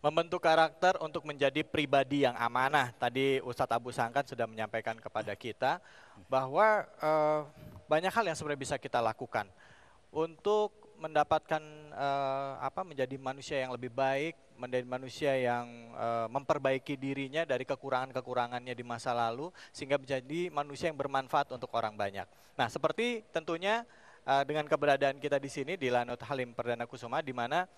Membentuk karakter untuk menjadi pribadi yang amanah. Tadi Ustadz Abu Sangkan sudah menyampaikan kepada kita bahwa banyak hal yang sebenarnya bisa kita lakukan untuk mendapatkan menjadi manusia yang lebih baik, menjadi manusia yang memperbaiki dirinya dari kekurangan-kekurangannya di masa lalu sehingga menjadi manusia yang bermanfaat untuk orang banyak. Nah, seperti tentunya dengan keberadaan kita di sini di Lanut Halim Perdana Kusuma, di mana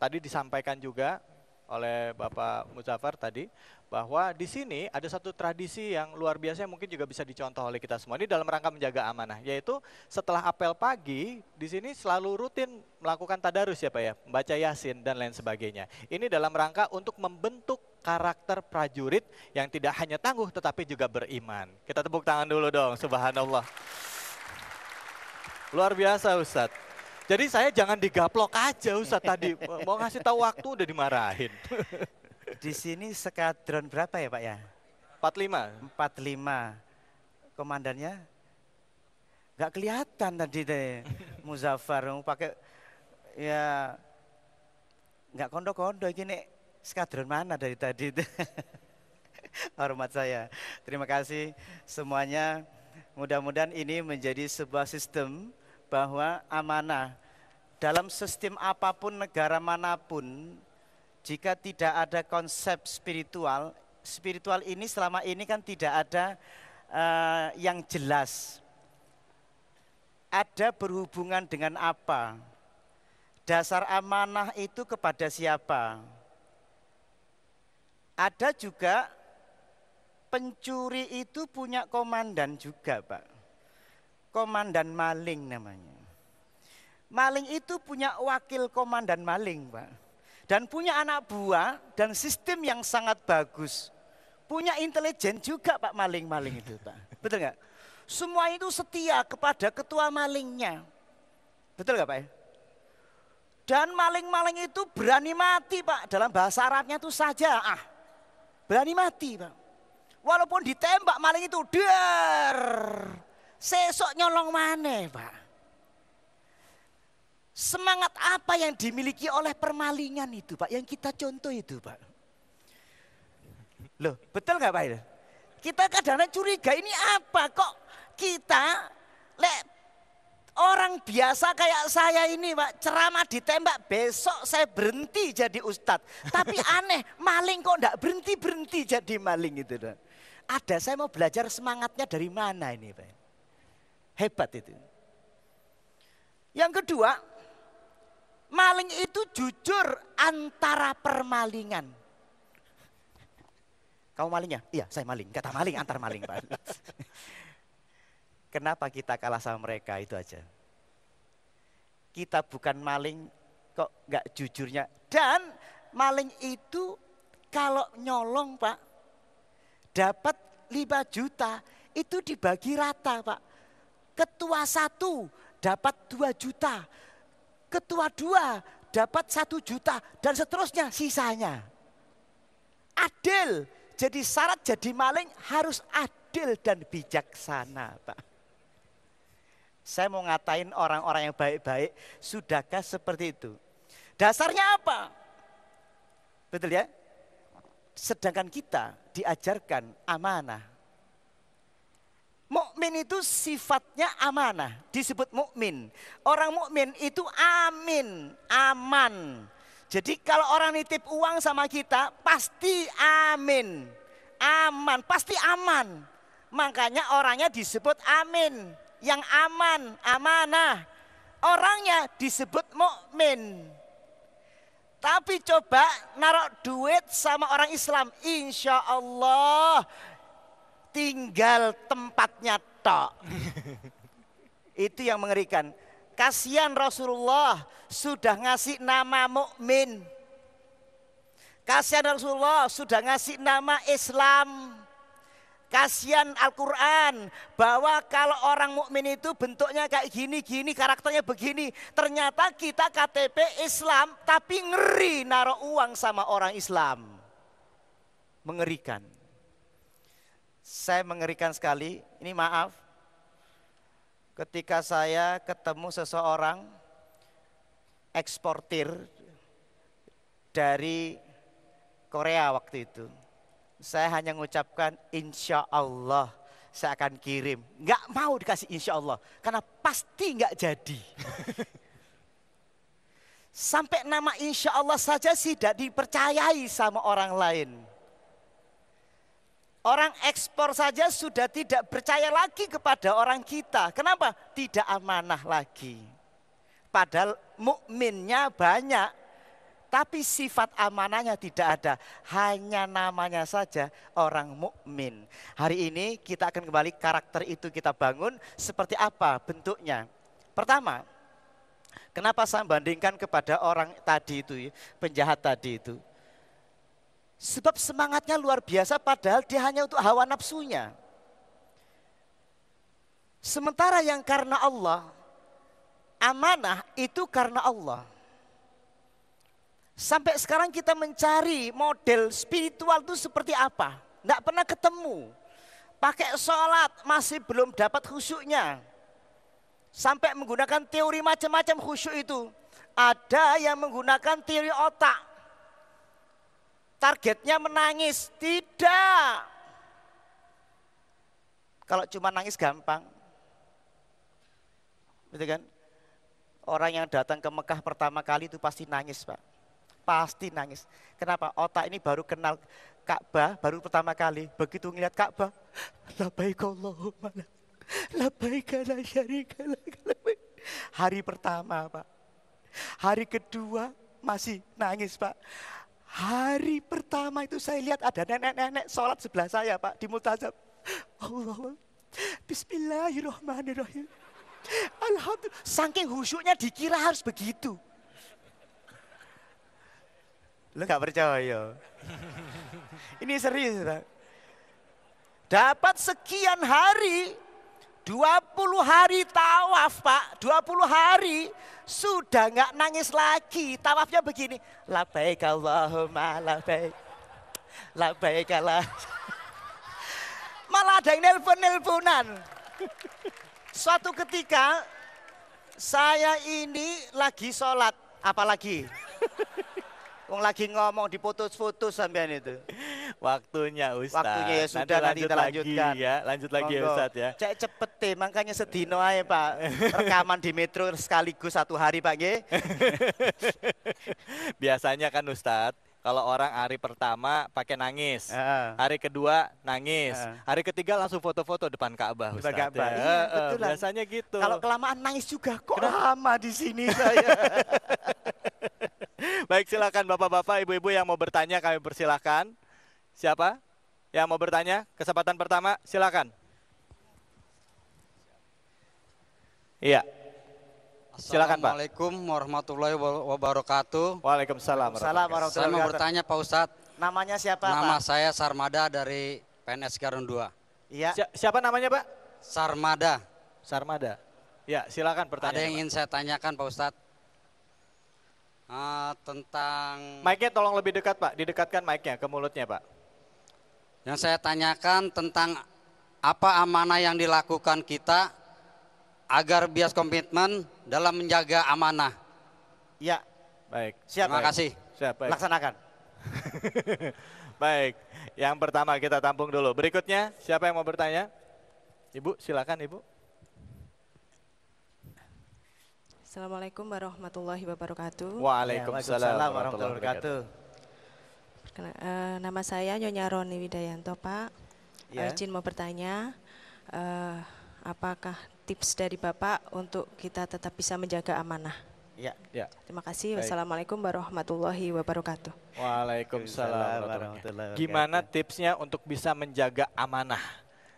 tadi disampaikan juga oleh Bapak Muzaffar tadi bahwa di sini ada satu tradisi yang luar biasa yang mungkin juga bisa dicontoh oleh kita semua. Ini dalam rangka menjaga amanah, yaitu setelah apel pagi di sini selalu rutin melakukan tadarus ya Pak ya, membaca Yasin dan lain sebagainya. Ini dalam rangka untuk membentuk karakter prajurit yang tidak hanya tangguh tetapi juga beriman. Kita tepuk tangan dulu dong, subhanallah. Luar biasa Ustadz. Jadi saya jangan digaplok aja Ustadz tadi, mau ngasih tahu waktu udah dimarahin. Di sini skadron berapa ya Pak ya? 45. 45. Komandannya nggak kelihatan tadi deh. Muzaffar pakai ya nggak kondo-kondo gini. Skadron mana dari tadi? Hormat saya. Terima kasih semuanya. Mudah-mudahan ini menjadi sebuah sistem bahwa amanah dalam sistem apapun, negara manapun, jika tidak ada konsep spiritual, spiritual ini selama ini kan tidak ada yang jelas. Ada berhubungan dengan apa? Dasar amanah itu kepada siapa? Ada juga pencuri itu punya komandan juga Pak. Komandan maling namanya. Maling itu punya wakil komandan maling Pak. Dan punya anak buah dan sistem yang sangat bagus. Punya intelijen juga Pak maling-maling itu Pak. Betul nggak? Semua itu setia kepada ketua malingnya. Betul nggak Pak ya? Dan maling-maling itu berani mati Pak. Dalam bahasa Arabnya itu saja. Berani mati Pak. Walaupun ditembak maling itu, der. Sesok nyolong maneh Pak. Semangat apa yang dimiliki oleh permalingan itu Pak, yang kita contoh itu Pak. Loh betul gak Pak? Kita kadang-kadang curiga ini apa kok kita orang biasa kayak saya ini Pak, ceramah ditembak besok saya berhenti jadi ustadz. Tapi aneh maling kok gak berhenti-berhenti jadi maling itu Pak. Ada, saya mau belajar semangatnya dari mana ini Pak. Hebat itu. Yang kedua, maling itu jujur antara permalingan. Kamu malingnya? Iya, saya maling. Kata maling antar maling, Pak. Kenapa kita kalah sama mereka itu aja. Kita bukan maling kok nggak jujurnya. Dan maling itu kalau nyolong Pak, dapat 5 juta, itu dibagi rata Pak. Ketua 1 dapat 2 juta, ketua 2 dapat 1 juta, dan seterusnya sisanya. Adil, jadi syarat jadi maling harus adil dan bijaksana Pak. Saya mau ngatain orang-orang yang baik-baik, sudahkah seperti itu? Dasarnya apa? Betul ya? Sedangkan kita diajarkan amanah. Mukmin itu sifatnya amanah, disebut mukmin. Orang mukmin itu amin, aman. Jadi kalau orang nitip uang sama kita pasti amin, aman, pasti aman. Makanya orangnya disebut amin, yang aman, amanah. Orangnya disebut mukmin. Tapi coba naruh duit sama orang Islam, insya Allah tinggal tempatnya tok. Itu yang mengerikan. Kasihan Rasulullah sudah ngasih nama mukmin. Kasihan Rasulullah sudah ngasih nama Islam. Kasihan Al-Quran bahwa kalau orang mukmin itu bentuknya kayak gini-gini, karakternya begini. Ternyata kita KTP Islam tapi ngeri naruh uang sama orang Islam. Mengerikan. Saya mengerikan sekali, ini maaf, ketika saya ketemu seseorang eksportir dari Korea waktu itu. Saya hanya mengucapkan insya Allah saya akan kirim. Nggak mau dikasih insya Allah, karena pasti nggak jadi. Sampai nama insya Allah saja tidak dipercayai sama orang lain. Orang ekspor saja sudah tidak percaya lagi kepada orang kita. Kenapa? Tidak amanah lagi. Padahal mukminnya banyak, tapi sifat amanahnya tidak ada. Hanya namanya saja orang mukmin. Hari ini kita akan kembali karakter itu kita bangun seperti apa bentuknya. Pertama, kenapa saya bandingkan kepada orang tadi itu, penjahat tadi itu? Sebab semangatnya luar biasa padahal dia hanya untuk hawa nafsunya. Sementara yang karena Allah, amanah itu karena Allah. Sampai sekarang kita mencari model spiritual itu seperti apa. Tidak pernah ketemu. Pakai sholat masih belum dapat khusyuknya. Sampai menggunakan teori macam-macam khusyuk itu. Ada yang menggunakan teori otak. Targetnya menangis, tidak. Kalau cuma nangis gampang. Gitu kan? Orang yang datang ke Mekah pertama kali itu pasti nangis, Pak. Pasti nangis. Kenapa? Otak ini baru kenal Ka'bah, baru pertama kali. Begitu ngeliat Ka'bah, labbaik Allahumma labbaik la syarika lak. Hari pertama, Pak. Hari kedua masih nangis, Pak. Hari pertama itu saya lihat ada nenek-nenek sholat sebelah saya, Pak, di multazam. Allah, bismillahirrahmanirrahim. Alhamdulillah, saking khusyuknya dikira harus begitu. Lu gak percaya? Ini serius, Pak. Dapat sekian hari, 20 hari tawaf, Pak, 20 hari. Sudah nggak nangis lagi, tawafnya begini. Labbaik Allahumma labbaik. Labbaik Allah. Malah ada yang nelpon-nelponan. Suatu ketika saya ini lagi sholat, apalagi wong lagi ngomong diputus-putus sampean itu. Waktunya Ustaz. Waktunya ya sudah, nanti kita lanjutkan. Ya, lanjut lagi ya Ustaz ya. Cek cepet deh, makanya sedino aja Pak. Rekaman di Metro sekaligus 1 hari Pak nggih. Biasanya kan Ustaz, kalau orang hari pertama pakai nangis, hari kedua nangis, hari ketiga langsung foto-foto depan Ka'bah Ustaz. Depan Ka'bah. Ya. Iya, betul. Biasanya gitu. Kalau kelamaan nangis juga, kok lama di sini saya. Baik, silakan Bapak-bapak, Ibu-ibu yang mau bertanya kami persilahkan. Siapa yang mau bertanya? Kesempatan pertama, silakan. Iya. Silakan Pak. Assalamualaikum warahmatullahi wabarakatuh. Waalaikumsalam. Saya mau bertanya Pak Ustadz. Namanya siapa Pak? Nama saya Sarmada dari PNS Garun 2. Iya. Siapa namanya Pak? Sarmada. Sarmada. Ya, silakan pertanyaan. Ada yang ingin saya tanyakan Pak Ustadz. Tentang... Mic-nya tolong lebih dekat Pak, didekatkan mic-nya ke mulutnya Pak. Yang saya tanyakan tentang apa amanah yang dilakukan kita agar bias komitmen dalam menjaga amanah. Ya. Baik. Siap. Terima kasih. Siap, baik. Laksanakan. Baik, yang pertama kita tampung dulu. Berikutnya, siapa yang mau bertanya? Ibu, silakan Ibu. Assalamualaikum warahmatullahi wabarakatuh. Waalaikumsalam warahmatullahi wabarakatuh. Nama saya Nyonya Roni Widayanto, Pak. Ya. Izin mau bertanya, apakah tips dari Bapak untuk kita tetap bisa menjaga amanah? Ya. Ya. Terima kasih. Baik. Wassalamualaikum warahmatullahi wabarakatuh. Waalaikumsalam warahmatullahi wabarakatuh. Gimana tipsnya untuk bisa menjaga amanah?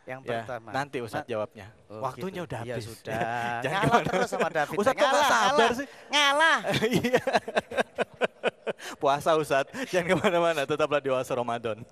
Yang Ya, pertama. nanti Ustadz jawabnya. Oh, Waktunya gitu. udah Ya habis. sudah. Jangan Ngalah terus sama David. Ustadz kok nggak sabar sih? Ngalah. Iya. Puasa Ustadz, jangan kemana-mana, tetaplah di Oase Ramadan.